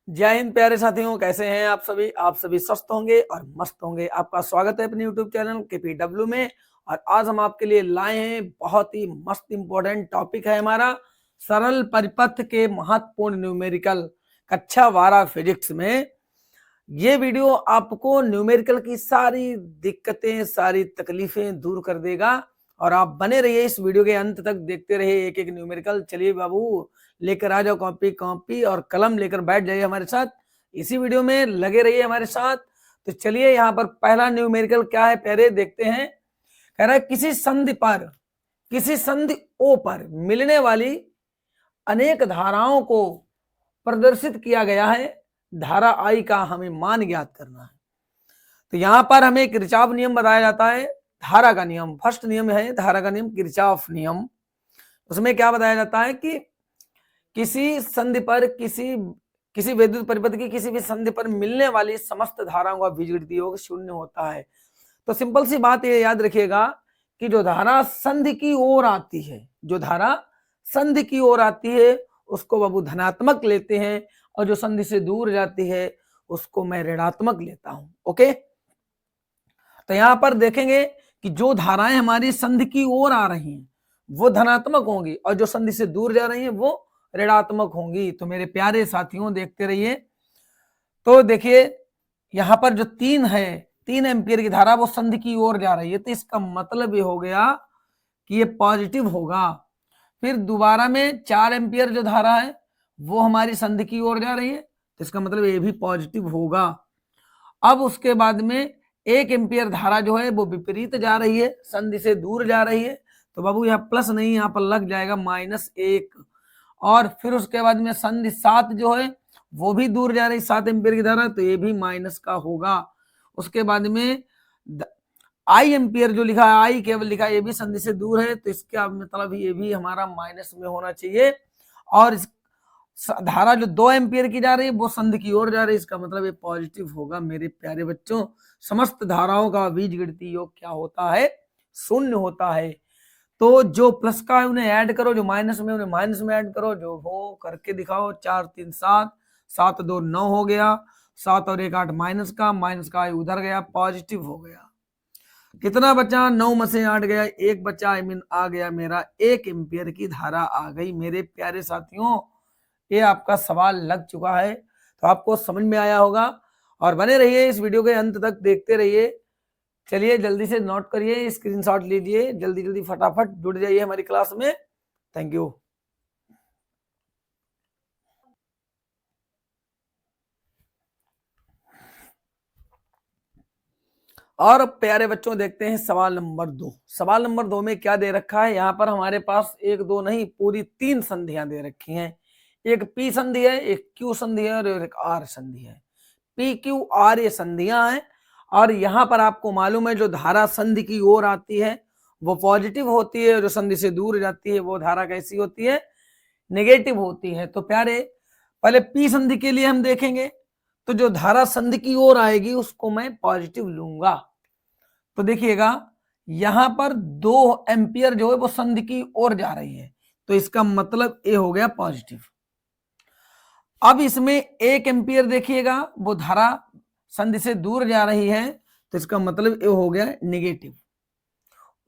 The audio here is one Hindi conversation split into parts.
जय हिंद प्यारे साथियों, कैसे हैं आप सभी स्वस्थ होंगे और मस्त होंगे। आपका स्वागत है अपने यूट्यूब चैनल KPW में। और आज हम आपके लिए लाए हैं बहुत ही मस्त इंपॉर्टेंट टॉपिक है हमारा सरल परिपथ के महत्वपूर्ण न्यूमेरिकल कक्षा 12 फिजिक्स में। ये वीडियो आपको न्यूमेरिकल की सारी दिक्कतें, सारी तकलीफें दूर कर देगा और आप बने रहिए इस वीडियो के अंत तक, देखते रहिए एक एक न्यूमेरिकल। चलिए बाबू, लेकर आ जाओ कॉपी और कलम लेकर बैठ जाइए हमारे साथ, इसी वीडियो में लगे रहिए हमारे साथ। तो चलिए यहाँ पर पहला न्यूमेरिकल क्या है पहले देखते हैं। कह रहा है किसी संधि O पर मिलने वाली अनेक धाराओं को प्रदर्शित किया गया है, धारा I का हमें मान ज्ञात करना है। तो यहां पर हमें एक किरचॉफ नियम बताया जाता है, धारा का नियम। फर्स्ट नियम है धारा का नियम, किरचॉफ नियम। उसमें क्या बताया जाता है कि किसी संधि पर किसी विद्युत परिपथ की किसी भी संधि पर मिलने वाली समस्त धाराओं का बीजगणित योग शून्य होता है। तो सिंपल सी बात ये याद रखिएगा कि जो धारा संधि की ओर आती है, जो धारा संधि की ओर आती है उसको बाबू धनात्मक लेते हैं, और जो संधि से दूर जाती है उसको मैं ऋणात्मक लेता हूं। ओके, तो यहां पर देखेंगे कि जो धाराएं हमारी संधि की ओर आ रही हैं वो धनात्मक होंगी, और जो संधि से दूर जा रही हैं वो ऋणात्मक होंगी। तो मेरे प्यारे साथियों देखते रहिए। तो देखिए यहां पर जो 3 एम्पियर की धारा वो संधि की ओर जा रही है, तो इसका मतलब ये हो गया कि ये पॉजिटिव होगा। फिर दोबारा में 4 एम्पियर जो धारा है वो हमारी संधि की ओर जा रही है, तो इसका मतलब ये भी पॉजिटिव होगा। अब उसके बाद में 1 एम्पियर धारा जो है वो विपरीत जा रही है, संधि से दूर जा रही है, तो बाबू यहाँ प्लस नहीं, यहाँ पर लग जाएगा -1। और फिर उसके बाद में संधि 7 जो है वो भी दूर जा रही, 7 एम्पियर की धारा, तो ये भी माइनस का होगा। उसके बाद में I एम्पियर जो लिखा है, I केवल लिखा है, ये भी संधि से दूर है, तो इसका मतलब ये भी हमारा माइनस में होना चाहिए। और इस धारा जो 2 एम्पियर की जा रही है वो संधि की ओर जा रही है, इसका मतलब ये पॉजिटिव होगा। मेरे प्यारे बच्चों, समस्त धाराओं का बीजगणितीय योग क्या होता है? शून्य होता है। तो जो प्लस का है उन्हें ऐड करो, जो माइनस में उन्हें माइनस में ऐड करो, जो हो करके दिखाओ। 4 3 7, 7 2 9 हो गया, 7 और 1 8, माइनस का उधर गया, पॉजिटिव हो गया। कितना बचा? 9 में से 8 गया, 1 बचा, आ गया मेरा 1 एम्पियर की धारा आ गई। मेरे प्यारे साथियों, ये आपका सवाल लग चुका है, तो आपको समझ में आया होगा। और बने रहिए इस वीडियो के अंत तक, देखते रहिए। चलिए जल्दी से नोट करिए, स्क्रीनशॉट लीजिए, जल्दी जल्दी फटाफट जुड़ जाइए हमारी क्लास में। Thank you. और प्यारे बच्चों देखते हैं सवाल नंबर 2। सवाल नंबर 2 में क्या दे रखा है? यहाँ पर हमारे पास 1 2 नहीं, पूरी 3 संधियां दे रखी हैं। एक P संधि है, एक Q संधि है और एक R संधि है। P Q R ये संधियां हैं। और यहाँ पर आपको मालूम है जो धारा संधि की ओर आती है वो पॉजिटिव होती है, जो संधि से दूर जाती है वो धारा कैसी होती है? नेगेटिव होती है। तो प्यारे पहले P संधि के लिए हम देखेंगे, तो जो धारा संधि की ओर आएगी उसको मैं पॉजिटिव लूंगा। तो देखिएगा यहां पर 2 एम्पियर जो है वो संधि की ओर जा रही है, तो इसका मतलब ए हो गया पॉजिटिव। अब इसमें 1 एम्पियर देखिएगा वो धारा संधि से दूर जा रही है, तो इसका मतलब ए हो गया नेगेटिव।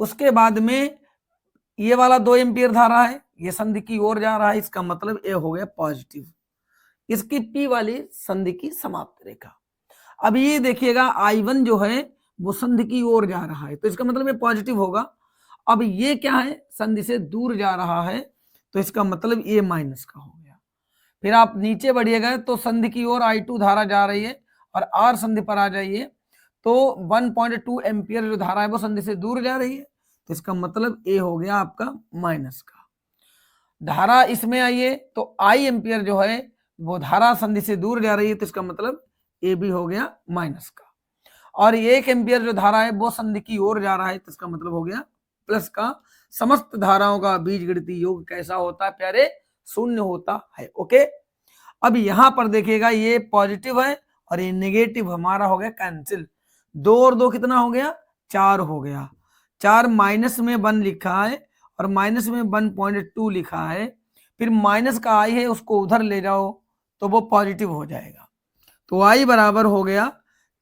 उसके बाद में ये वाला 2 एम्पियर धारा है, ये संधि की ओर जा रहा है, इसका मतलब ए हो गया पॉजिटिव। इसकी P वाली संधि की समाप्त रेखा। अब ये देखिएगा I1 जो है वो संधि की ओर जा रहा है, तो इसका मतलब ये पॉजिटिव होगा। अब ये क्या है? संधि से दूर जा रहा है, तो इसका मतलब ये माइनस का हो गया। फिर आप नीचे बढ़िएगा तो संधि की ओर I2 धारा जा रही है, और R संधि पर आ जाइए तो 1.2 एम्पियर जो धारा है वो संधि से दूर जा रही है, तो इसका मतलब ए हो गया आपका माइनस का। धारा इसमें आइए तो I एम्पियर जो है वो धारा संधि से दूर जा रही है, तो इसका मतलब ए भी हो गया माइनस का। और 1 एम्पियर जो धारा है वो संधि की ओर जा रहा है, तो इसका मतलब हो गया प्लस का। समस्त धाराओं का बीजगणितीय योग कैसा होता है प्यारे? शून्य होता है। ओके, अब यहां पर देखिएगा ये पॉजिटिव है और ये नेगेटिव हमारा हो गया कैंसिल। 2 और 2 कितना हो गया? 4 हो गया। 4 माइनस में 1 लिखा है और माइनस में 1.2 लिखा है, फिर माइनस का आई है उसको उधर ले जाओ तो वो पॉजिटिव हो जाएगा। तो आई बराबर हो गया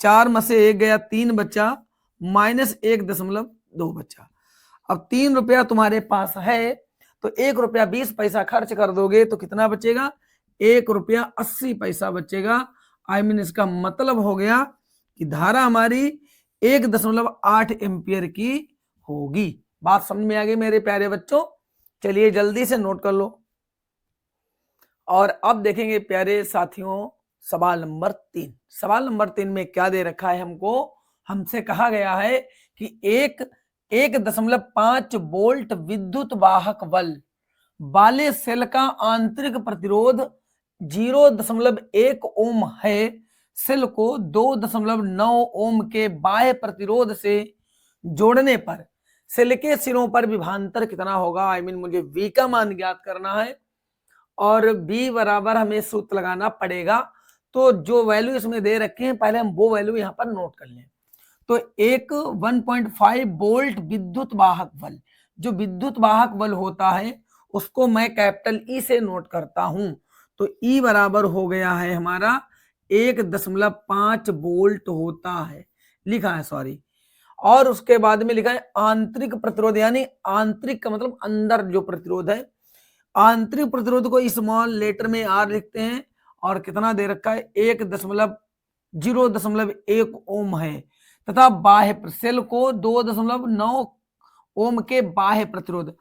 4 में से 1 गया 3 बचा -1.2 बचा। अब 3 रुपया तुम्हारे पास है तो 1 रुपया 20 पैसा खर्च कर दोगे तो कितना बचेगा? 1 रुपया 80 पैसा बचेगा। आई मीन इसका मतलब हो गया कि धारा हमारी 1.8 एम्पियर की होगी। बात समझ में आ गई मेरे प्यारे बच्चों? चलिए जल्दी से नोट कर लो। और अब देखेंगे प्यारे साथियों सवाल नंबर 3। सवाल नंबर 3 में क्या दे रखा है हमको? हमसे कहा गया है कि 1.5 वोल्ट विद्युत वाहक बल वाले सेल का आंतरिक प्रतिरोध 0.1 ओम है। सेल को 2.9 ओम के बाह्य प्रतिरोध से जोड़ने पर सेल के सिरों पर विभवांतर कितना होगा? आई मीन मुझे V का मान ज्ञात करना है और V बराबर हमें सूत्र लगाना पड़ेगा। तो जो वैल्यू इसमें दे रखे हैं पहले हम वो वैल्यू यहाँ पर नोट कर लें। तो एक 1.5 वोल्ट विद्युत वाहक बल, जो विद्युत वाहक बल होता है उसको मैं कैपिटल E से नोट करता हूं। तो E बराबर हो गया है हमारा 1.5 वोल्ट होता है, लिखा है सॉरी। और उसके बाद में लिखा है आंतरिक प्रतिरोध, यानी आंतरिक का मतलब अंदर जो प्रतिरोध है। आंतरिक प्रतिरोध को स्मॉल लेटर में R लिखते हैं और कितना दे रखा है? 0.1 ओम है तथा बाह्य सेल को 2.9 ओम के बाह्य प्रतिरोध।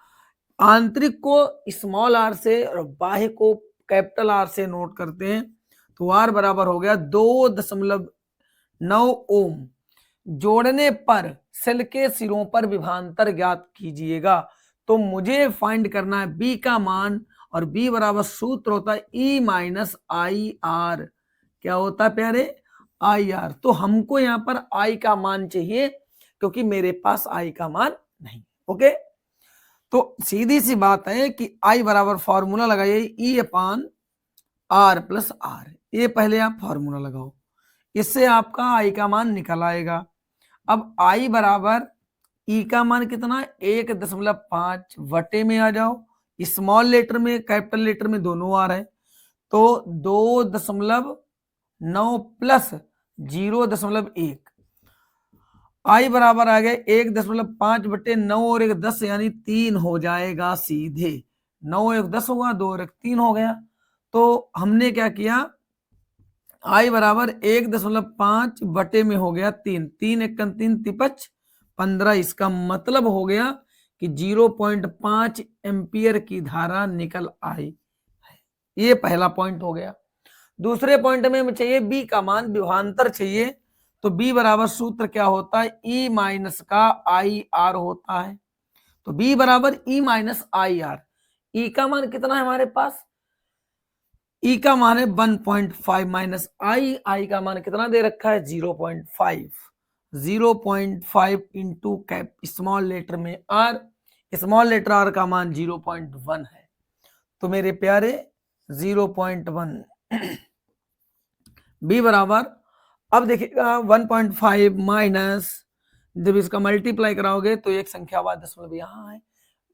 आंतरिक को स्मॉल r से और बाह्य को कैपिटल R से नोट करते हैं। तो R बराबर हो गया 2.9 ओम। जोड़ने पर सेल के सिरों पर विभवांतर ज्ञात कीजिएगा। तो मुझे फाइंड करना है B का मान और B बराबर सूत्र होता है E माइनस आई आर। क्या होता है प्यारे? I R. तो हमको यहाँ पर I का मान चाहिए क्योंकि मेरे पास I का मान नहीं। ओके, तो सीधी सी बात है कि I बराबर फॉर्मूला लगाइए E/R + R। ये पहले आप फॉर्मूला लगाओ, इससे आपका I का मान निकल आएगा। अब I बराबर E का मान कितना? 1.5 वटे में आ जाओ, स्मॉल लेटर में कैपिटल लेटर में दोनों आ रहे हैं। तो 2.9 प्लस 0.1 I बराबर आ गया 1.5 बटे 9 और 1 10 यानी 3 हो जाएगा सीधे। 9 1 10 हुआ, 2 और 1 3 हो गया। तो हमने क्या किया? I बराबर 1.5 बटे में हो गया 3, 3 1 3 तिपच 15। इसका मतलब हो गया कि 0.5 एम्पियर की धारा निकल आई। ये पहला पॉइंट हो गया। दूसरे पॉइंट में चाहिए B का मान, विभवांतर चाहिए। तो B बराबर सूत्र क्या होता है? E माइनस का आई आर होता है। तो B बराबर E minus I R. E का मान कितना है हमारे पास? E का मान है 1.5 माइनस I का मान कितना दे रखा है? 0.5। 0.5 इंटू कैप स्मॉल लेटर में R, स्मॉल लेटर R का मान 0.1 है। तो मेरे प्यारे 0.1 B बराबर, अब देखिएगा 1.5 माइनस, जब इसका मल्टीप्लाई कराओगे तो एक संख्यावाद दशमलव यहाँ है,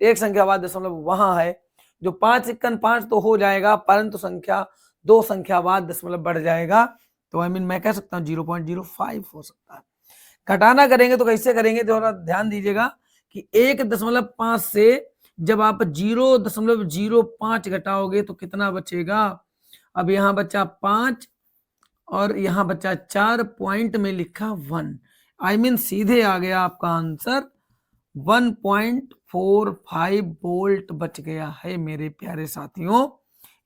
एक संख्यावाद दशमलव वहां है। जो 5 × 5 तो हो जाएगा, परंतु संख्या 2 संख्यावाद दशमलव बढ़ जाएगा। तो आई मीन मैं कह सकता हूँ 0.05 हो सकता है। घटाना करेंगे तो कैसे करेंगे? थोड़ा ध्यान दीजिएगा कि 1.5 से जब आप 0.05 घटाओगे तो कितना बचेगा? अब यहाँ बचा 5 और यहाँ बचा 4, पॉइंट में लिखा 1। आई मीन सीधे आ गया आपका आंसर 1.45 वोल्ट बच गया है मेरे प्यारे साथियों।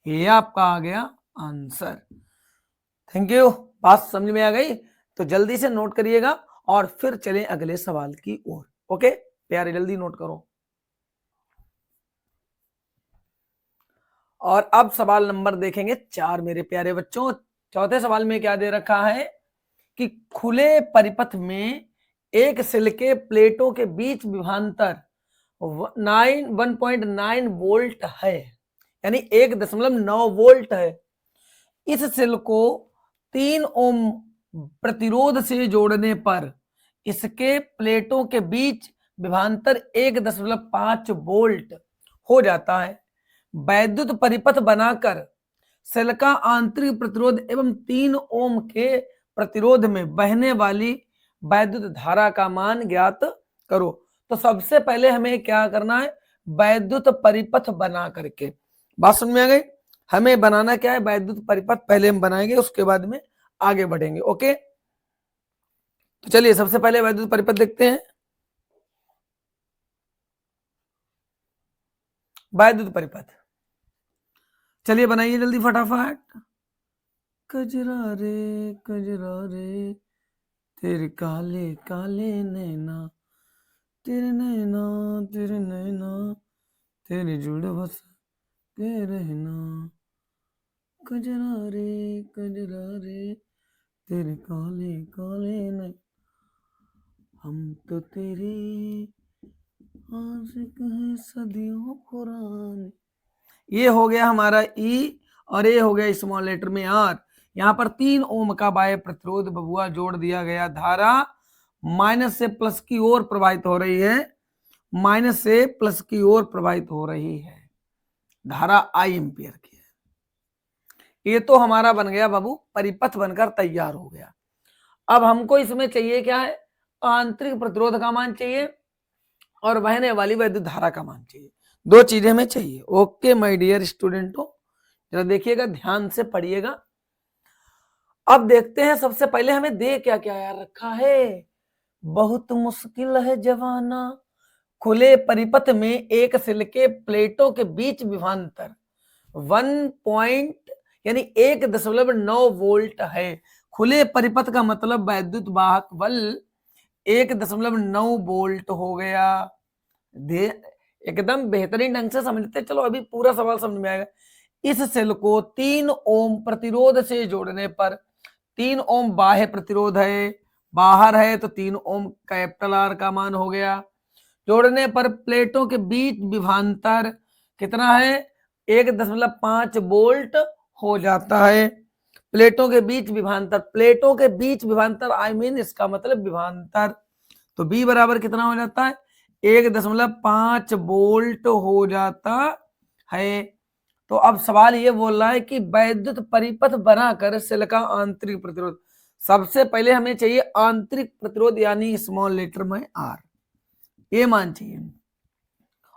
ये आपका आ गया आंसर। Thank you. बात समझ में आ गई? तो जल्दी से नोट करिएगा और फिर चलें अगले सवाल की ओर। ओके प्यारे, जल्दी नोट करो। और अब सवाल नंबर देखेंगे 4 मेरे प्यारे बच्चों। चौथे सवाल में क्या दे रखा है कि खुले परिपथ में एक सेल के प्लेटों के बीच विभवांतर 1.9 वोल्ट है, यानी 1.9 वोल्ट है। इस सेल को 3 ओम प्रतिरोध से जोड़ने पर इसके प्लेटों के बीच विभवांतर 1.5 वोल्ट हो जाता है। वैद्युत परिपथ बनाकर सेल का आंतरिक प्रतिरोध एवं 3 ओम के प्रतिरोध में बहने वाली वैद्युत धारा का मान ज्ञात करो। तो सबसे पहले हमें क्या करना है, वैद्युत परिपथ बना करके, बात समझ में आ गई। हमें बनाना क्या है, वैद्युत परिपथ पहले हम बनाएंगे, उसके बाद में आगे बढ़ेंगे। ओके, तो चलिए सबसे पहले वैद्युत परिपथ देखते हैं। वैद्युत परिपथ चलिए बनाइए जल्दी फटाफट। कजरा रे तेरे काले काले नैना, तेरे नैना तेरे जुड़ बस के रहना। कजरा रे तेरे काले काले नैना, हम तो तेरे आशिक हैं सदियों पुराने। ये हो गया हमारा ई, और ये हो गया स्मॉल लेटर में आर। यहाँ पर 3 ओम का बाह्य प्रतिरोध बबुआ जोड़ दिया गया। धारा माइनस से प्लस की ओर प्रवाहित हो रही है, माइनस से प्लस की ओर प्रवाहित हो रही है। धारा आई एम्पियर की है। ये तो हमारा बन गया बाबू, परिपथ बनकर तैयार हो गया। अब हमको इसमें चाहिए क्या है, आंतरिक प्रतिरोध का मान चाहिए और बहने वाली वैद्युत धारा का मान चाहिए। 2 चीजें हमें चाहिए। ओके माय डियर स्टूडेंटों, जरा देखिएगा, ध्यान से पढ़िएगा। अब देखते हैं सबसे पहले हमें दे क्या क्या यार रखा है। बहुत मुश्किल है जवाना, खुले परिपथ में एक सेल के प्लेटों के बीच विभवांतर 1.9 वोल्ट है। खुले परिपथ का मतलब वैद्युत वाहक बल 1.9 वोल्ट हो गया। एकदम बेहतरीन ढंग से समझते, चलो अभी पूरा सवाल समझ में आएगा। इस सेल को 3 ओम प्रतिरोध से जोड़ने पर, 3 ओम बाह्य प्रतिरोध है, बाहर है तो 3 ओम कैपिटल आर का मान हो गया। जोड़ने पर प्लेटों के बीच विभवांतर कितना है, 1.5 वोल्ट हो जाता है। प्लेटों के बीच विभवांतर, प्लेटों के बीच विभवांतर आई मीन इसका मतलब विभवांतर, तो बी बराबर कितना हो जाता है, 1.5 वोल्ट हो जाता है। तो अब सवाल ये बोल रहा है कि वैद्युत परिपथ बनाकर सेल का आंतरिक प्रतिरोध, सबसे पहले हमें चाहिए आंतरिक प्रतिरोध यानी स्मॉल लेटर में आर, ये मान चाहिए,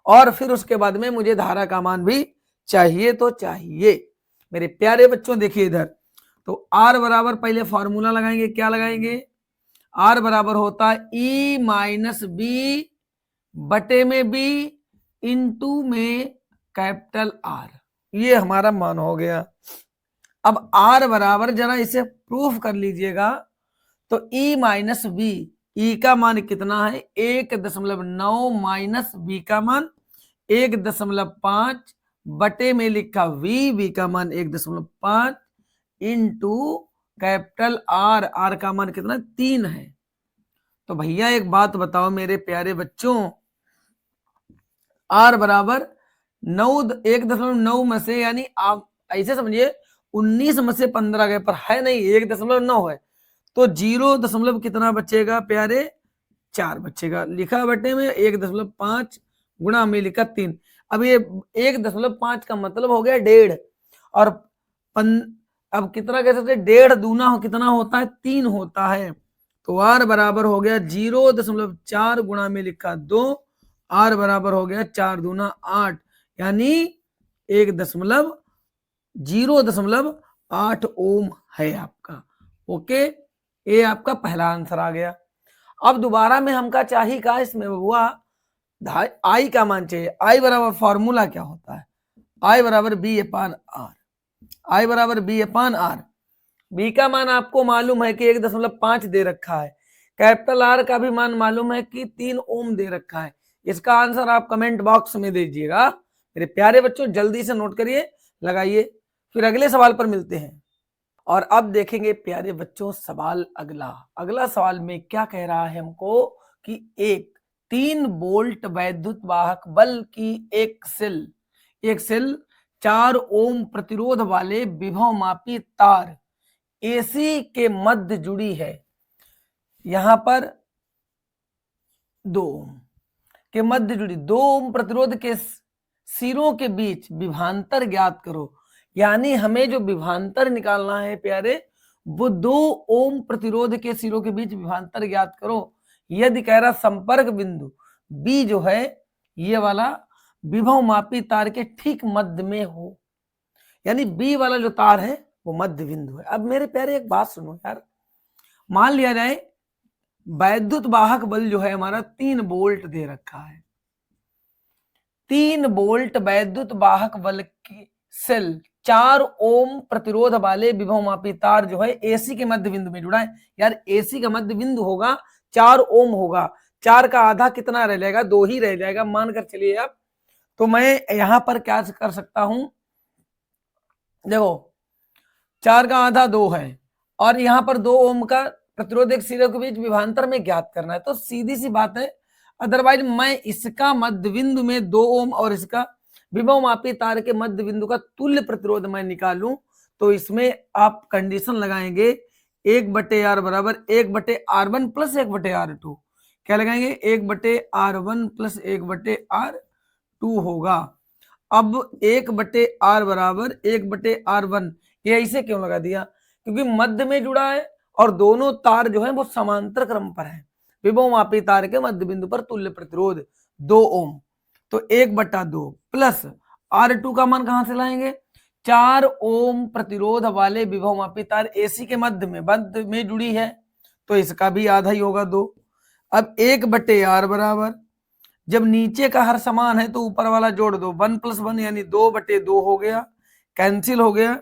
और फिर उसके बाद में मुझे धारा का मान भी चाहिए। तो चाहिए मेरे प्यारे बच्चों, देखिए इधर, तो आर बराबर पहले फॉर्मूला लगाएंगे, क्या लगाएंगे, आर बराबर होता है ई माइनस बी बटे में बी इंटू में कैपिटल आर, ये हमारा मान हो गया। अब आर बराबर, जरा इसे प्रूफ कर लीजिएगा, तो ई माइनस बी, ई का मान कितना है 1.9 माइनस बी का मान 1.5 बटे में लिखा वी का मान 1.5 इंटू कैपिटल आर, आर का मान कितना 3 है। तो भैया एक बात बताओ मेरे प्यारे बच्चों, आर बराबर 1.9 में से, यानी आप ऐसे समझिए 19 में से 15 गए, पर है नहीं 1.9 है, तो 0 कितना बचेगा प्यारे, 4 बचेगा। लिखा बटे में 1.5 गुणा में लिखा 3। अब ये 1.5 का मतलब हो गया 1.5, और अब कितना कह सकते, 1.5 दूना कितना होता है 3 होता है, तो आर बराबर हो गया 0.4 गुणा में लिखा 2, आर बराबर हो गया 4 दूना 8, यानी 0.8 ओम है आपका। ओके, ये आपका पहला आंसर आ गया। अब दोबारा में हमका चाहिए का इसमें हुआ आई का मान चाहिए। आई बराबर फॉर्मूला क्या होता है, आई बराबर बी अपान आर, आई बराबर बी अपान आर। बी का मान आपको मालूम है कि 1.5 दे रखा है, कैपिटल आर का भी मान मालूम है कि 3 ओम दे रखा है। इसका आंसर आप कमेंट बॉक्स में दीजिएगा मेरे प्यारे बच्चों, जल्दी से नोट करिए, लगाइए, फिर अगले सवाल पर मिलते हैं। और अब देखेंगे प्यारे बच्चों सवाल अगला सवाल में क्या कह रहा है हमको कि एक 3 वोल्ट वैद्युत वाहक बल की एक सेल 4 ओम प्रतिरोध वाले विभव मापी तार एसी के मध्य जुड़ी है। यहां पर 2 ओम के मध्य जुड़ी 2 ओम प्रतिरोध के सिरों के बीच विभवांतर ज्ञात करो। यानी हमें जो विभवांतर निकालना है प्यारे, वो 2 ओम प्रतिरोध के सिरों के बीच विभवांतर ज्ञात करो। यदि कह रहा संपर्क बिंदु बी जो है ये वाला विभव मापी तार के ठीक मध्य में हो, यानी बी वाला जो तार है वो मध्य बिंदु है। अब मेरे प्यारे एक बात सुनो यार, मान लिया जाए वैद्युत वाहक बल जो है हमारा 3 वोल्ट दे रखा है, 3 वोल्ट वैद्युत वाहक बल की सेल 4 ओम प्रतिरोध वाले विभव मापी तार जो है एसी के मध्य बिंदु में जुड़ा है। यार एसी का मध्य बिंदु होगा 4 ओम होगा, 4 का आधा कितना रह जाएगा, 2 ही रह जाएगा मानकर चलिए आप। तो मैं यहां पर क्या कर सकता हूं, देखो 4 का आधा 2 है और यहां पर 2 ओम का प्रतिरोध एक सिरे के बीच विभवांतर में ज्ञात करना है, तो सीधी सी बात है। अदरवाइज मैं इसका मध्य बिंदु में 2 ओम और इसका विभव मापी तार के मध्य बिंदु का तुल्य प्रतिरोध मैं निकालूं, तो इसमें आप कंडीशन लगाएंगे 1/R बराबर 1/R1 प्लस 1/R2। क्या लगाएंगे, 1/R1 प्लस 1/R2 होगा। अब 1/R बराबर 1/R1, ये ऐसे क्यों लगा दिया, क्योंकि मध्य में जुड़ा है और दोनों तार जो है वो समांतर क्रम पर है। विभव मापी तार के मध्य बिंदु पर तुल्य प्रतिरोध 2 ओम, तो 1/2 प्लस R2 का मान कहां से लाएंगे, 4 ओम प्रतिरोध वाले विभव मापी तार एसी के मध्य में जुड़ी है, तो इसका भी आधा ही होगा 2। अब 1/R बराबर, जब नीचे का हर समान है तो ऊपर वाला जोड़ दो, 1 + 1 यानी 2/2 हो गया, कैंसिल हो गया।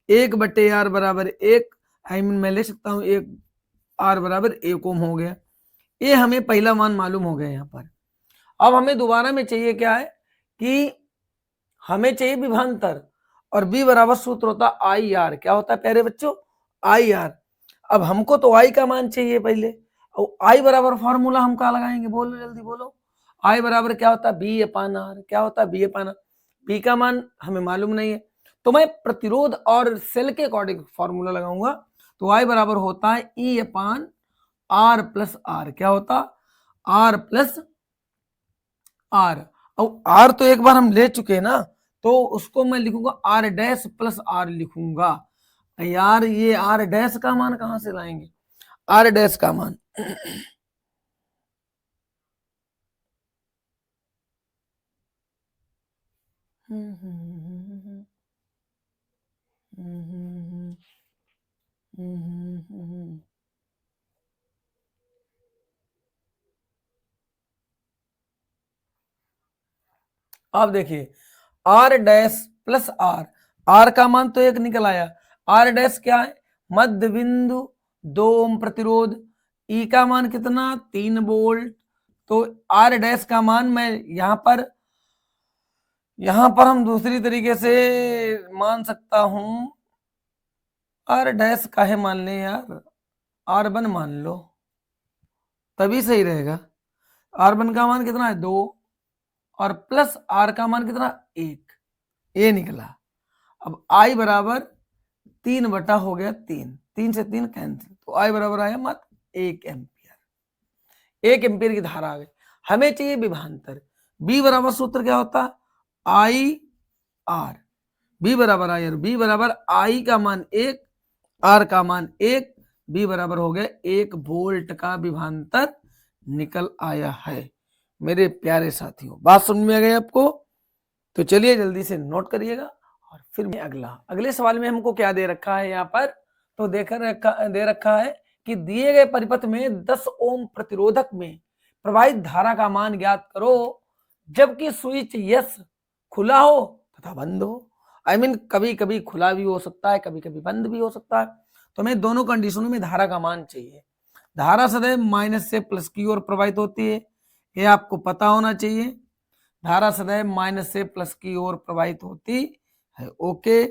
1/R बराबर 1, मैं ले सकता हूं 1R बराबर 1 ओम हो गया। ये हमें पहला मान मालूम हो गया यहाँ पर। अब हमें दोबारा में चाहिए क्या है कि हमें चाहिए विभवांतर, और बी बराबर सूत्र होता IR। क्या होता है प्यारे बच्चों, IR। अब हमको तो आई का मान चाहिए पहले, और आई बराबर फॉर्मूला हम कहा लगाएंगे, बोलो जल्दी बोलो। आई बराबर क्या होता है, B/R। क्या होता है, B/R। बी का मान हमें मालूम नहीं है, तो मैं प्रतिरोध और सेल के अकॉर्डिंग फॉर्मूला लगाऊंगा। तो आई बराबर होता है E/R प्लस R। क्या होता, R प्लस R। और R तो एक बार हम ले चुके हैं ना, तो उसको मैं लिखूंगा R डैश प्लस R लिखूंगा। यार ये R डैश का मान कहां से लाएंगे, R डैश का मान अब देखिए R dash plus R, R का मान तो एक निकल आया, R डैश क्या है, मध्य बिंदु 2 ओम प्रतिरोध, E का मान कितना 3 वोल्ट, तो R डैश का मान मैं यहां पर हम दूसरी तरीके से मान सकता हूं, R डैश काहे मान ले यार, R1 मान लो तभी सही रहेगा। R1 का मान कितना है 2 और प्लस R का मान कितना 1, ये निकला। अब I बराबर 3 हो गया 3, 3 से 3 कैंसिल, तो I बराबर आया मात्र 1 एम्पियर। 1 एम्पियर की धारा आ गई। हमें चाहिए विभवांतर, B बराबर सूत्र क्या होता, IR। B बराबर IR, B बराबर I का मान 1, R का मान 1, B बराबर हो गया 1 वोल्ट का विभवांतर निकल आया है। मेरे प्यारे साथियों, बात समझ में आ गई आपको, तो चलिए जल्दी से नोट करिएगा। और फिर मैं अगले सवाल में हमको क्या दे रखा है यहाँ पर, तो दे रखा है कि दिए गए परिपथ में 10 ओम प्रतिरोधक में प्रवाहित धारा का मान ज्ञात करो जबकि स्विच यस खुला हो तथा बंद हो। कभी कभी खुला भी हो सकता है, कभी कभी बंद भी हो सकता है, तो हमें दोनों कंडीशनों में धारा का मान चाहिए। धारा सदैव माइनस से प्लस की ओर प्रवाहित होती है, ये आपको पता होना चाहिए। धारा सदैव माइनस से प्लस की ओर प्रवाहित होती है। ओके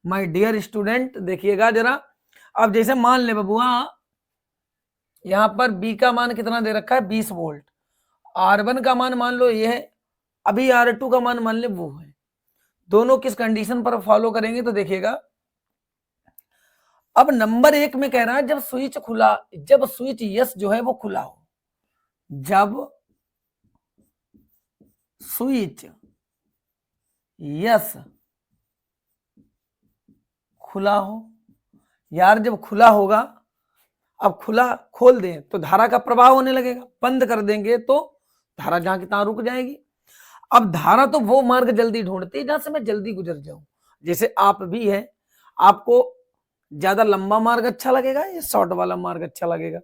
माय डियर स्टूडेंट, देखिएगा जरा। अब जैसे मान ले बबुआ, यहां पर बी का मान कितना दे रखा है 20 वोल्ट, R1 का मान मान लो ये है, अभी R2 का मान मान ले वो है। दोनों किस कंडीशन पर फॉलो करेंगे, तो देखिएगा। अब नंबर 1 में कह रहा है जब स्विच यस जो है वो खुला हो, जब स्विच यस खुला हो। यार जब खुला होगा, अब खुला खोल दें तो धारा का प्रवाह होने लगेगा, बंद कर देंगे तो धारा जहां की तहां रुक जाएगी। अब धारा तो वो मार्ग जल्दी ढूंढती है जहां से मैं जल्दी गुजर जाऊं। जैसे आप भी है, आपको ज्यादा लंबा मार्ग अच्छा लगेगा या शॉर्ट वाला मार्ग अच्छा लगेगा,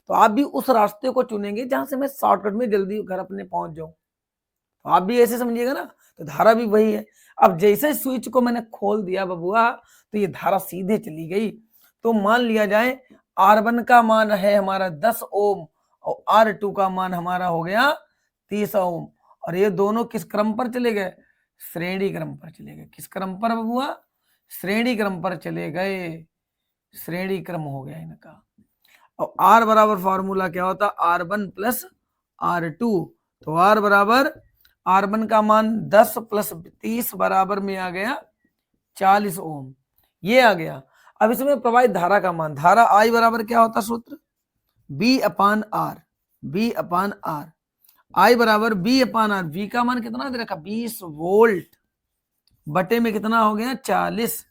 तो आप भी उस रास्ते को चुनेंगे जहां से मैं शॉर्टकट में जल्दी घर अपने पहुंच जाऊं। तो आप भी ऐसे समझिएगा ना, तो धारा भी वही है। अब जैसे स्विच को मैंने खोल दिया बबुआ, तो ये धारा सीधे चली गई। तो मान लिया जाए R1 का मान है हमारा 10 ओम और R2 का मान हमारा हो गया 30 ओम, और ये दोनों किस क्रम पर चले गए? श्रेणी क्रम पर चले गए। किस क्रम पर बबुआ? श्रेणी क्रम पर चले गए। श्रेणी क्रम हो गया इनका। और R बराबर फॉर्मूला क्या होता? R1 plus R2। तो R बराबर R1 का मान 10 प्लस 30 बराबर में आ गया 40 ओम, ये आ गया। अब इसमें प्रवाहित धारा का मान, धारा I बराबर क्या होता सूत्र? B upon R. B upon R, I बराबर B अपान आर। V का मान कितना दे रखा? 20 वोल्ट बटे में कितना हो गया? 40।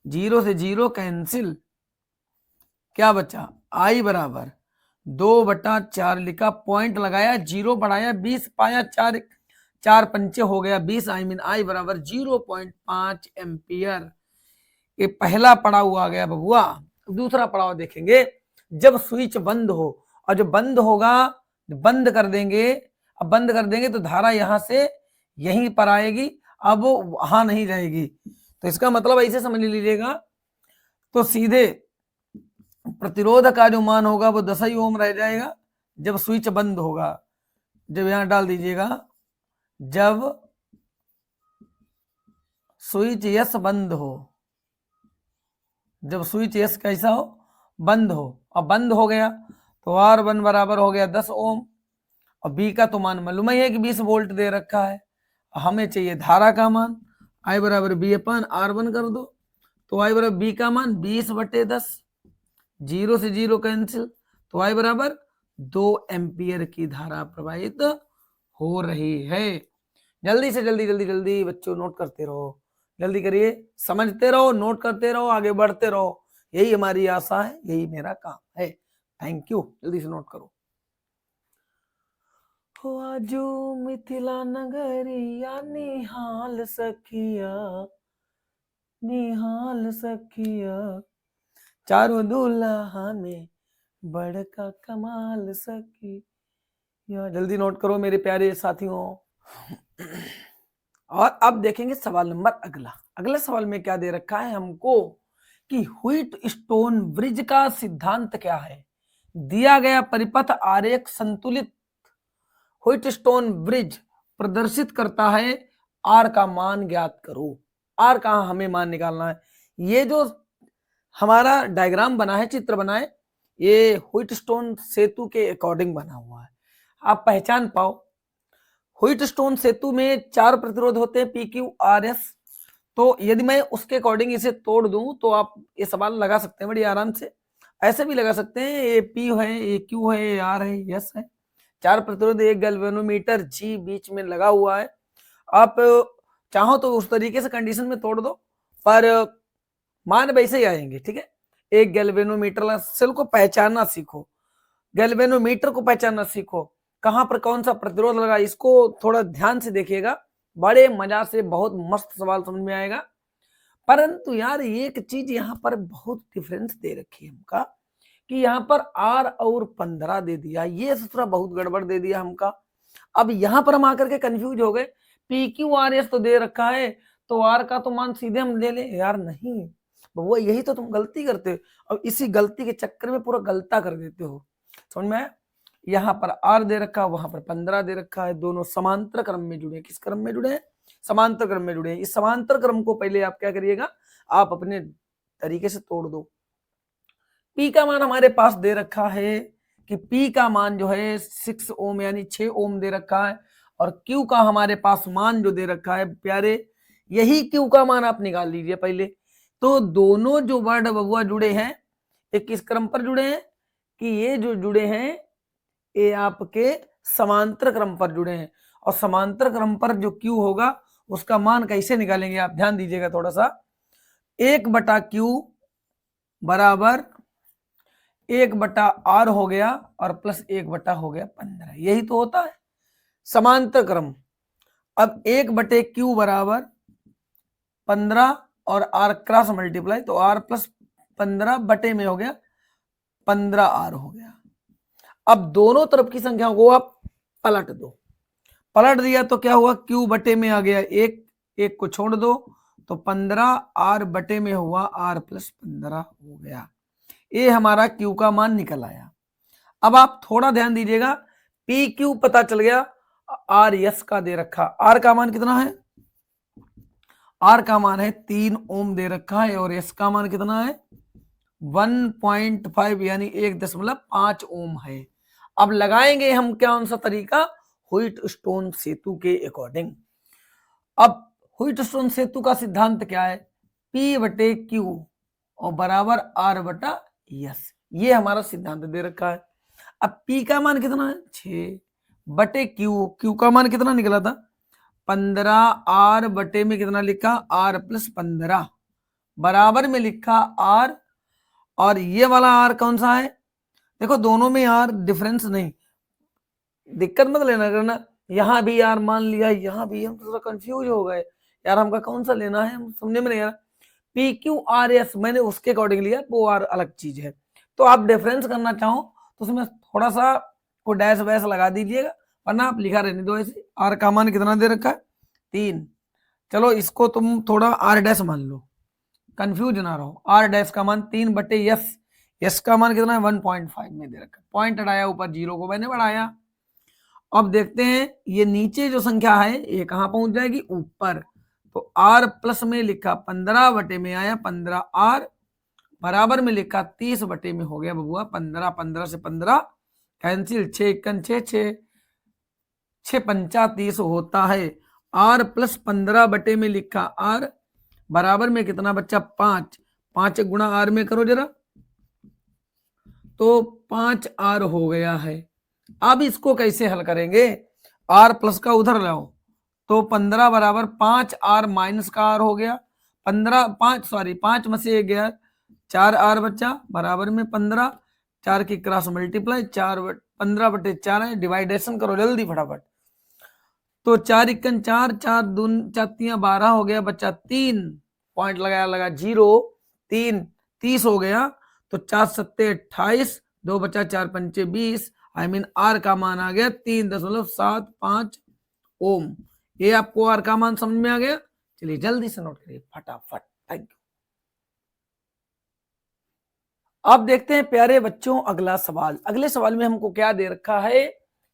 0 से 0 कैंसिल, क्या बचा? I बराबर 2/4 लिखा, पॉइंट लगाया, 0 बढ़ाया, 20 पाया, 4 पंचे हो गया 20। I बराबर 0.5 एम्पियर। ये पहला पड़ाव आ गया बबुआ। दूसरा पड़ाव देखेंगे, जब स्विच बंद हो, और जब बंद होगा, बंद कर देंगे। अब बंद कर देंगे तो धारा यहां से यहीं पर आएगी, अब वहां नहीं रहेगी। तो इसका मतलब ऐसे समझ लीजिएगा, तो सीधे प्रतिरोध का जो मान होगा वो 10 ही ओम रह जाएगा जब स्विच बंद होगा। जब यहां डाल दीजिएगा, जब स्विच यस बंद हो, जब स्विच यस कैसा हो? बंद हो। अब बंद हो गया तो R1 बराबर हो गया 10 ओम, और B का तो मान मालूम ही है कि 20 वोल्ट दे रखा है। हमें चाहिए धारा का मान, I बराबर B अपान R1 कर दो, तो I बराबर B का मान 20/10, 0 से 0 कैंसिल, तो I बराबर 2 एम्पियर की धारा प्रवाहित हो रही है। जल्दी से जल्दी जल्दी जल्दी बच्चों नोट करते रहो, जल्दी करिए, समझते रहो, नोट करते रहो, आगे बढ़ते रहो। यही हमारी आशा है, यही मेरा काम है। Thank you. जल्दी से नोट करो। हो आजू मिथिला नगरिया निहाल सखिया, निहाल सखिया, चारों दुल्हा में बड़का कमाल सखिया। जल्दी नोट करो मेरे प्यारे साथियों। और अब देखेंगे सवाल नंबर अगला। अगले सवाल में क्या दे रखा है हमको कि व्हीट स्टोन ब्रिज का सिद्धांत क्या है। दिया गया परिपथ आरेख संतुलित व्हीट स्टोन ब्रिज प्रदर्शित करता है, आर का मान ज्ञात करो। आर का हमें मान निकालना है। ये जो हमारा डायग्राम बना है, चित्र बना है, ये व्हीट स्टोन सेतु के अकॉर्डिंग बना हुआ है। आप पहचान पाओ, व्हीट स्टोन सेतु में 4 प्रतिरोध होते हैं, PQRS। तो यदि मैं उसके अकॉर्डिंग इसे तोड़ दूं तो आप ये सवाल लगा सकते हैं बड़ी आराम से। ऐसे भी लगा सकते हैं, ये P है, ये Q है, ये R है, यस है। 4 प्रतिरोध, एक गैल्वेनोमीटर G बीच में लगा हुआ है। आप चाहो तो उस तरीके से कंडीशन में तोड़ दो, पर मान वैसे ही आएंगे, ठीक है। एक गैल्वेनोमीटर सेल को पहचानना सीखो, गैल्वेनोमीटर को पहचानना सीखो, कहां पर कौन सा प्रतिरोध लगा, इसको थोड़ा ध्यान से देखिएगा। बड़े मजा से बहुत मस्त सवाल समझ में आएगा। परंतु यार एक चीज यहाँ पर बहुत डिफरेंस दे रखी है हमका, कि यहाँ पर R और 15 दे दिया, ये थोड़ा बहुत गड़बड़ दे दिया हमका। अब यहाँ पर हम आकर के कंफ्यूज हो गए, PQRS तो दे रखा है, तो R का तो मान सीधे हम ले ले। यार नहीं वो, यही तो तुम गलती करते हो, और इसी गलती के चक्कर में पूरा गलता कर देते हो। समझ में आया? यहाँ पर R दे रखा है, वहां पर 15 दे रखा है, दोनों समांतर क्रम में जुड़े हैं। किस क्रम में जुड़े हैं? समांतर क्रम में जुड़े हैं। इस समांतर क्रम को पहले आप क्या करिएगा, आप अपने तरीके से तोड़ दो। P का मान हमारे पास दे रखा है कि P का मान जो है 6 ओम यानी 6 ओम दे रखा है, और Q का हमारे पास मान जो दे रखा है प्यारे, यही Q का मान आप निकाल लीजिए पहले। तो दोनों जो वर्ड बबुआ जुड़े हैं, ये किस क्रम पर जुड़े हैं? कि ये जो जुड़े हैं ये आपके समांतर क्रम पर जुड़े हैं, और समांतर क्रम पर जो Q होगा उसका मान कैसे निकालेंगे आप ध्यान दीजिएगा थोड़ा सा। 1/Q बराबर 1/R हो गया और प्लस 1 हो गया 15, यही तो होता है समांतर क्रम। अब 1/Q बराबर 15 और R क्रॉस मल्टीप्लाई, तो R प्लस 15 बटे में हो गया 15R हो गया। अब दोनों तरफ की संख्याओं को आप पलट दो, पलट दिया तो क्या हुआ, Q बटे में आ गया 1, 1 को छोड़ दो तो 15, R बटे में हुआ R प्लस 15 हो गया। ये हमारा Q का मान निकल आया। अब आप थोड़ा ध्यान दीजिएगा, PQ पता चल गया, R यस का दे रखा, R का मान कितना है, R का मान है 3 ओम दे रखा है और यस का मान कितना है 1.5 यानी 1.5 ओम है। अब लगाएंगे हम कौन सा तरीका, व्हीटस्टोन सेतु के अकॉर्डिंग। अब व्हीटस्टोन सेतु का सिद्धांत क्या है, P/Q और बराबर R/S, ये हमारा सिद्धांत दे रखा है। अब P का मान कितना है 6/Q, Q का मान कितना निकला था 15, R बटे में कितना लिखा R प्लस 15 बराबर में लिखा R, और ये वाला R कौन सा है, देखो दोनों में R डिफरेंस नहीं, दिक्कत मत लेना करना, यहां भी R मान लिया यहां भी, हम थोड़ा कंफ्यूज हो गए यार, हमका कौन सा लेना है, हम समझने में नहीं आ रहा। PQRS मैंने उसके अकॉर्डिंग लिया, वो R अलग चीज है। तो आप डिफरेंस करना चाहो तो उसमें थोड़ा सा को डैश वैश लगा दीजिएगा, वरना आप लिखा रहने दो ऐसे। R का मान कितना दे रखा है 3, चलो इसको तुम थोड़ा R' मान लो, कंफ्यूज ना रहो। R' का मान 3/S, यस का मान कितना है 1.5 में दे रखा, पॉइंट हटाया ऊपर, जीरो को मैंने बढ़ाया। अब देखते हैं ये नीचे जो संख्या है ये कहां पहुंच जाएगी, ऊपर, तो R प्लस में लिखा 15 बटे में आया 15R बराबर में लिखा 30 बटे में हो गया बबुआ 15, 15 से 15 कैंसिल, 6 6 6 पंचा 30 होता है। R प्लस 15 बटे में लिखा R बराबर में कितना बच्चा 5, 5 गुणा R में करो जरा, तो 5R हो गया है। अब इसको कैसे हल करेंगे, R प्लस का उधर लाओ, तो 15 बराबर 5R माइनस का R हो गया, 5 में से 1 गया 4R बच्चा बराबर में 15, 4 की क्रॉस मल्टीप्लाई, 15/4 है, डिवाइडेशन करो जल्दी फटाफट, तो 4 × 4, 4 दून 4 12 हो गया बच्चा 3, पॉइंट लगाया लगा 0, 3 30 हो गया, तो 4 7 28, 2 बचा 4 पंचे 20, आई मीन R का मान आ गया 3.75 ओम। ये आपको R का मान समझ में आ गया, चलिए जल्दी से नोट करिए फटाफट, थैंक यू। अब देखते हैं प्यारे बच्चों अगला सवाल। अगले सवाल में हमको क्या दे रखा है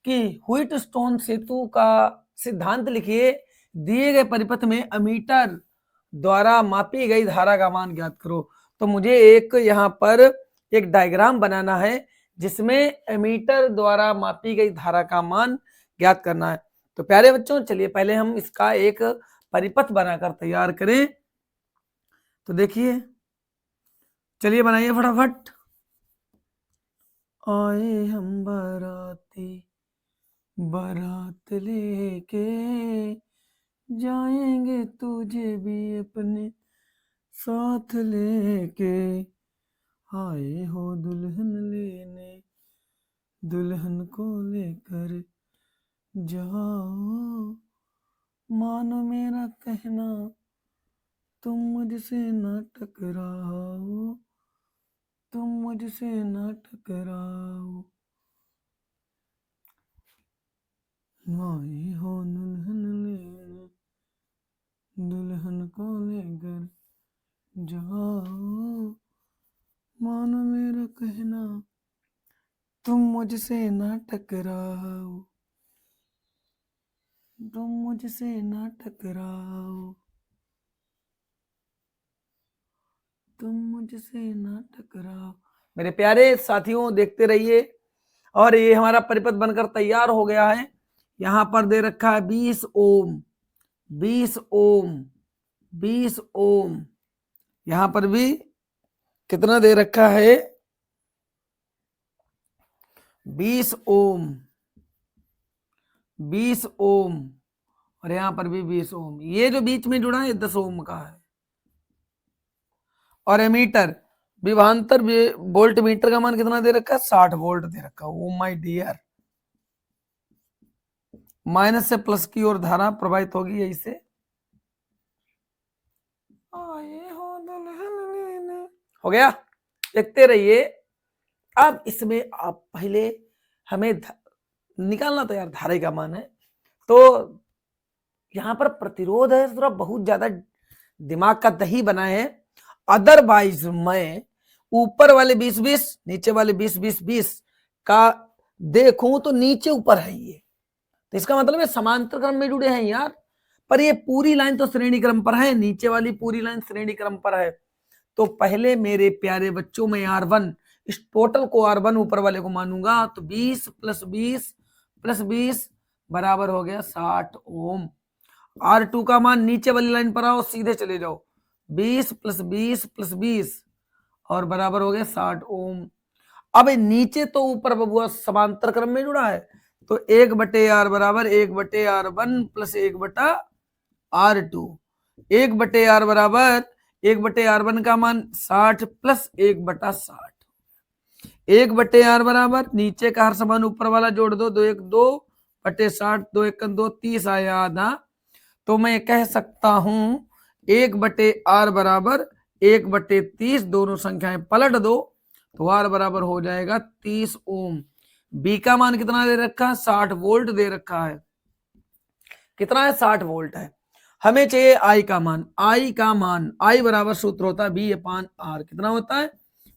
कि व्हीटस्टोन सेतु का सिद्धांत लिखिए, दिए गए परिपथ में अमीटर द्वारा मापी गई धारा का मान ज्ञात करो। तो मुझे एक यहाँ पर एक डायग्राम बनाना है जिसमें एमीटर द्वारा मापी गई धारा का मान ज्ञात करना है। तो प्यारे बच्चों चलिए पहले हम इसका एक परिपथ बनाकर तैयार करें। तो देखिए चलिए बनाइए फटाफट। आए हम बाराती बारात लेके जाएंगे तुझे भी अपने साथ लेके, आए हो दुल्हन लेने दुल्हन को लेकर जाओ, मानो मेरा कहना तुम मुझसे ना टकराओ, तुम मुझसे ना टकराओ, आए हो दुल्हन लेने दुल्हन को लेकर जाओ, मानो मेरा कहना तुम मुझसे ना टकराओ, तुम मुझसे ना टकराओ, तुम मुझसे ना टकराओ। मेरे प्यारे साथियों देखते रहिए, और ये हमारा परिपथ बनकर तैयार हो गया है। यहां पर दे रखा है 20 ओम, 20 ओम, 20 ओम, यहां पर भी कितना दे रखा है 20 ओम, 20 ओम, और यहां पर भी 20 ओम। ये जो बीच में जुड़ा है 10 ओम का है। और एमीटर विभवांतर वोल्ट मीटर का मान कितना दे रखा है, 60 वोल्ट दे रखा है। ओ माय डियर, माइनस से प्लस की ओर धारा प्रवाहित होगी यही से। हो गया, देखते रहिए। अब इसमें आप पहले हमें निकालना तो यार धारा का मान है, तो यहां पर प्रतिरोध है थोड़ा बहुत ज्यादा दिमाग का दही बना है। अदरवाइज मैं ऊपर वाले 20-20 नीचे वाले 20-20-20 का देखूं तो नीचे ऊपर है ये, तो इसका मतलब है समांतर क्रम में जुड़े हैं यार। पर ये पूरी लाइन तो श्रेणी क्रम पर है, नीचे वाली पूरी लाइन श्रेणी क्रम पर है। तो पहले मेरे प्यारे बच्चों में R1, इस टोटल को R1 ऊपर वाले को मानूंगा, तो 20 + 20 + 20 बराबर हो गया 60 ओम। R2 का मान नीचे वाली लाइन पर आओ, सीधे चले जाओ, 20 + 20 + 20 और बराबर हो गया 60 ओम। अब नीचे तो ऊपर बबुआ समांतर क्रम में जुड़ा है, तो 1/R बराबर 1/R1 + 1/R2। 1/R बराबर 1/R1 का मान 60 + 1/60। 1/R बराबर नीचे का हर समान ऊपर वाला जोड़ दो, 2 1 2/60, 2 1 2 30 आया आधा। तो मैं कह सकता हूं 1/R बराबर 1/30, दोनों संख्याएं पलट दो तो R बराबर हो जाएगा 30 ओम। बी का मान कितना दे रखा है, 60 वोल्ट दे रखा है। कितना है, 60 वोल्ट है। हमें चाहिए आई का मान। आई का मान, आई बराबर सूत्र होता है V/R। कितना होता है,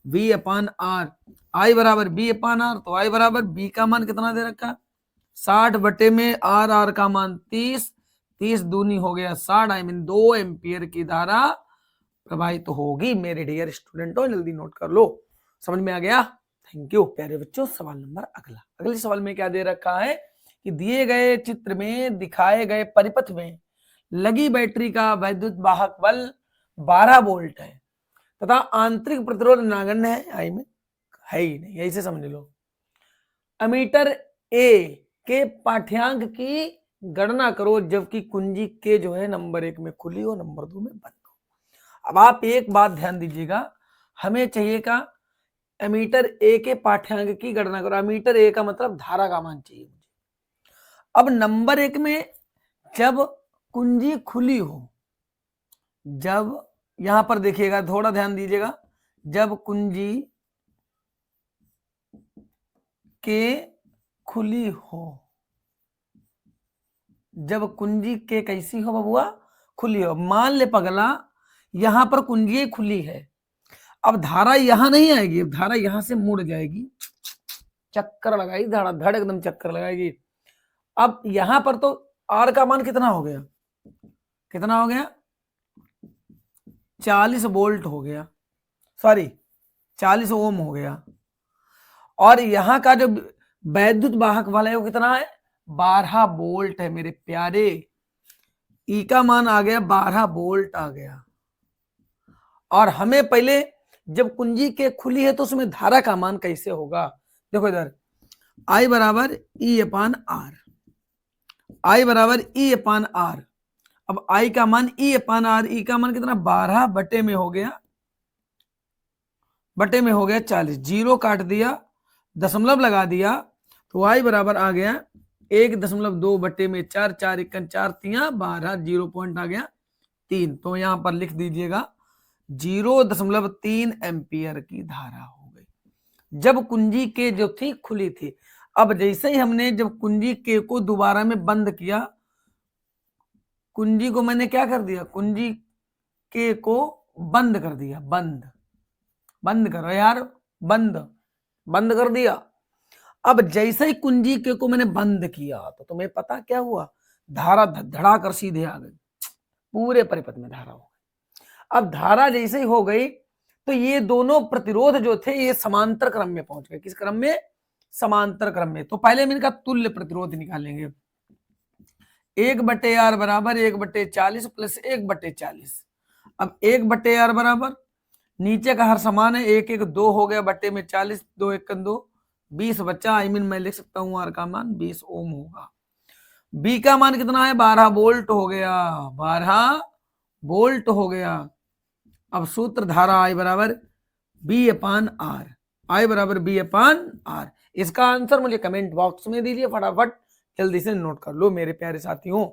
V/R। आई बराबर V/R, तो आई बराबर बी का मान कितना दे रखा है, 60 बटे में R का मान 30, 30 दूनी हो गया 60, आई मीन 2 एम्पियर की धारा प्रवाहित तो होगी मेरे डियर स्टूडेंटों। जल्दी नोट कर लो, समझ में आ गया। थैंक यू प्यारे बच्चों। सवाल नंबर अगला। अगले सवाल में क्या दे रखा है कि दिए गए चित्र में दिखाए गए परिपथ में लगी बैटरी का वैद्युत वाहक बल 12 वोल्ट है तथा आंतरिक प्रतिरोध नगण्य है, आई में है ही नहीं, ऐसे समझ लो। एमीटर ए के पाठ्यांक की गणना करो जबकि कुंजी के जो है नंबर 1 में खुली हो, नंबर 2 में बंद हो। अब आप एक बात ध्यान दीजिएगा, हमें चाहिए का एमीटर ए के पाठ्यांक की गणना करो। एमीटर ए का मतलब धारा का मान चाहिए मुझे। अब नंबर 1 में जब कुंजी खुली हो, जब यहां पर देखिएगा, थोड़ा ध्यान दीजिएगा, जब कुंजी के खुली हो, जब कुंजी के कैसी हो बबुआ, खुली हो। मान ले पगला यहां पर कुंजी खुली है, अब धारा यहां नहीं आएगी, अब धारा यहां से मुड़ जाएगी, चक्कर लगाएगी धारा, धड़ एकदम चक्कर लगाएगी। अब यहां पर तो आर का मान कितना हो गया, कितना हो गया, 40 वोल्ट हो गया, सॉरी 40 ओम हो गया। और यहां का जो वैद्युत वाहक वाला है वो कितना है, 12 वोल्ट है मेरे प्यारे। ई का मान आ गया 12 वोल्ट आ गया। और हमें पहले जब कुंजी के खुली है तो उसमें धारा का मान कैसे होगा, देखो इधर I बराबर E/R, I बराबर E/R। अब I का मान E/R, E का मान कितना, 12 बटे में हो गया, बटे में हो गया 40, जीरो काट दिया, दशमलव लगा दिया, तो Y बराबर आ गया 1.2 बटे में 4, 4 1 4 3 12, 0 पॉइंट आ गया 3। तो यहां पर लिख दीजिएगा 0.3 एम्पियर की धारा हो गई जब कुंजी के जो थी खुली थी। अब जैसे ही हमने जब कुंजी के को दोबारा में बंद किया, कुंजी को मैंने क्या कर दिया, कुंजी के को बंद कर दिया, बंद, बंद करो यार, बंद, बंद कर दिया। अब जैसे ही कुंजी के को मैंने बंद किया तो तुम्हें पता क्या हुआ, धारा धड़ाकर सीधे आ गई, पूरे परिपथ में धारा हो गई। अब धारा जैसे ही हो गई तो ये दोनों प्रतिरोध जो थे ये समांतर क्रम में पहुंच गए। किस क्रम में, समांतर क्रम में। तो पहले हम इनका तुल्य प्रतिरोध निकालेंगे। 1/R बराबर 1/40 प्लस 1/40। अब 1/R बराबर नीचे का हर समान है, 1 1 2 हो गया, बटे में 40, 2 1 2 20 बच्चा, आई मीन मैं लिख सकता हूं आर का मान 20 ओम होगा। बी का मान कितना है, 12 वोल्ट हो गया, 12 वोल्ट हो गया। अब सूत्र धारा I बराबर B अपान R, I बराबर B अपान R। इसका आंसर मुझे कमेंट बॉक्स में दीजिए, फटाफट जल्दी से नोट कर लो मेरे प्यारे साथियों।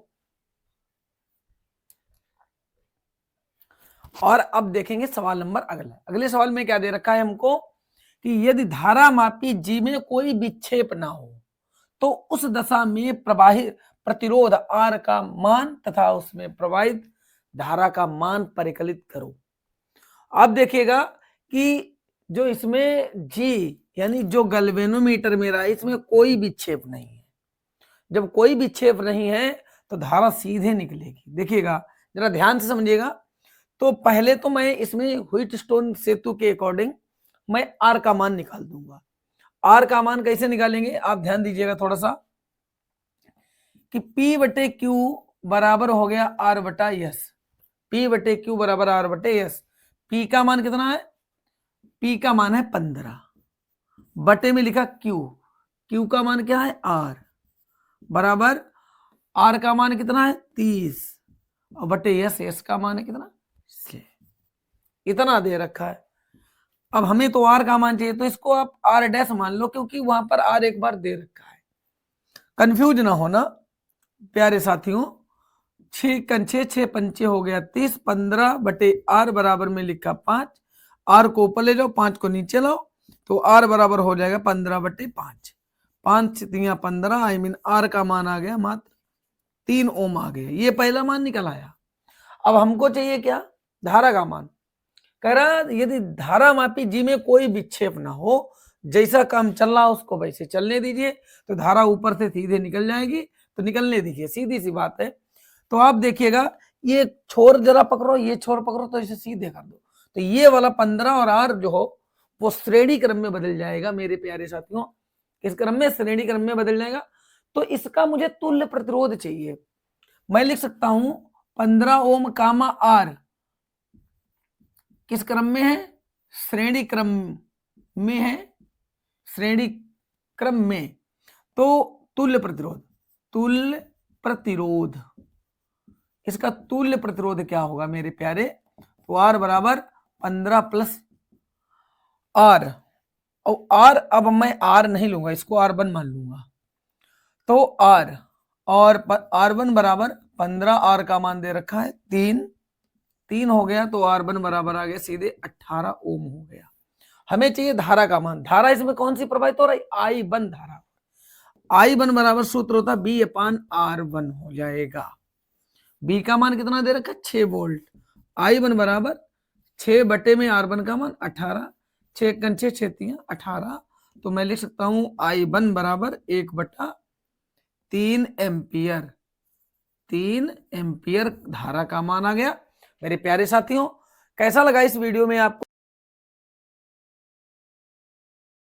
और अब देखेंगे सवाल नंबर अगला। अगले सवाल में क्या दे रखा है हमको कि यदि धारा मापी G में कोई विक्षेप ना हो तो उस दशा में प्रवाहित प्रतिरोध R का मान तथा उसमें प्रवाहित धारा का मान परिकलित करो। आप देखिएगा कि जो इसमें G यानी जो गैल्वेनोमीटर मेरा है, इसमें कोई विक्षेप नहीं है। जब कोई विक्षेप नहीं है तो धारा सीधे निकलेगी। देखिएगा जरा ध्यान से समझिएगा। तो पहले तो मैं इसमें व्हीटस्टोन सेतु के अकॉर्डिंग मैं R का मान निकाल दूंगा। R का मान कैसे निकालेंगे आप ध्यान दीजिएगा थोड़ा सा, कि P बटे Q बराबर हो गया R बटा S। P बटे Q बराबर R बटे S। P का मान कितना है? P का मान है 15, बटे में लिखा Q, Q का मान क्या है R, बराबर R का मान कितना है 30 और बटे S, S का मान है कितना 6। इतना दे रखा है। अब हमें तो R का मान चाहिए, तो इसको आप R डैश मान लो, क्योंकि वहां पर R एक बार दे रखा है। कंफ्यूज ना होना प्यारे साथियों। 6 कंचे 6 पंचे हो गया 30, 15 बटे R बराबर में लिखा 5। R को ऊपर ले जाओ, 5 को नीचे लाओ, तो R बराबर हो जाएगा 15 बटे 5। 5 तिया 15, आई मीन R का मान आ गया मात्र 3 ओम आ गया। ये पहला मान निकल आया। अब हमको चाहिए क्या? धारा का मान। कह रहा यदि धारा मापी G में कोई विक्षेप ना हो, जैसा काम चल रहा उसको वैसे चलने दीजिए, तो धारा ऊपर से सीधे निकल जाएगी, तो निकलने दीजिए, सीधी सी बात है। तो आप देखिएगा ये छोर जरा पकड़ो, ये छोर पकड़ो, तो इसे सीधे कर दो, तो ये वाला 15 और R जो हो वो श्रेणी क्रम में बदल जाएगा मेरे प्यारे साथियों। किस क्रम में? श्रेणी क्रम में बदल जाएगा। तो इसका मुझे तुल्य प्रतिरोध चाहिए। मैं लिख सकता हूं 15 ओम कामा R किस क्रम में है? श्रेणी क्रम में है, श्रेणी क्रम में। तो तुल्य प्रतिरोध, तुल्य प्रतिरोध, इसका तुल्य प्रतिरोध क्या होगा मेरे प्यारे? तो R बराबर 15 प्लस R, और R अब मैं R नहीं लूंगा, इसको R1 मान लूंगा। तो R और R1 बराबर 15, R का मान दे रखा है 3 हो गया, तो R1 बराबर आ गया सीधे 18 ओम हो गया। हमें चाहिए धारा का मान। धारा इसमें कौन सी प्रवाहित हो रही? I1 धारा। I1 बराबर सूत्र होता B अपान R1 हो जाएगा। B का मान कितना दे रखा है? 6 वोल्ट। I1 बराबर 6 बटे में R1 का मान 18, 6 कंचे 6 तिया 18, तो मैं लिख सकता हूं I1 बराबर 1/3 एम्पियर। 3 एम्पियर धारा का मान आ गया। मेरे प्यारे साथियों, कैसा लगा इस वीडियो में आपको?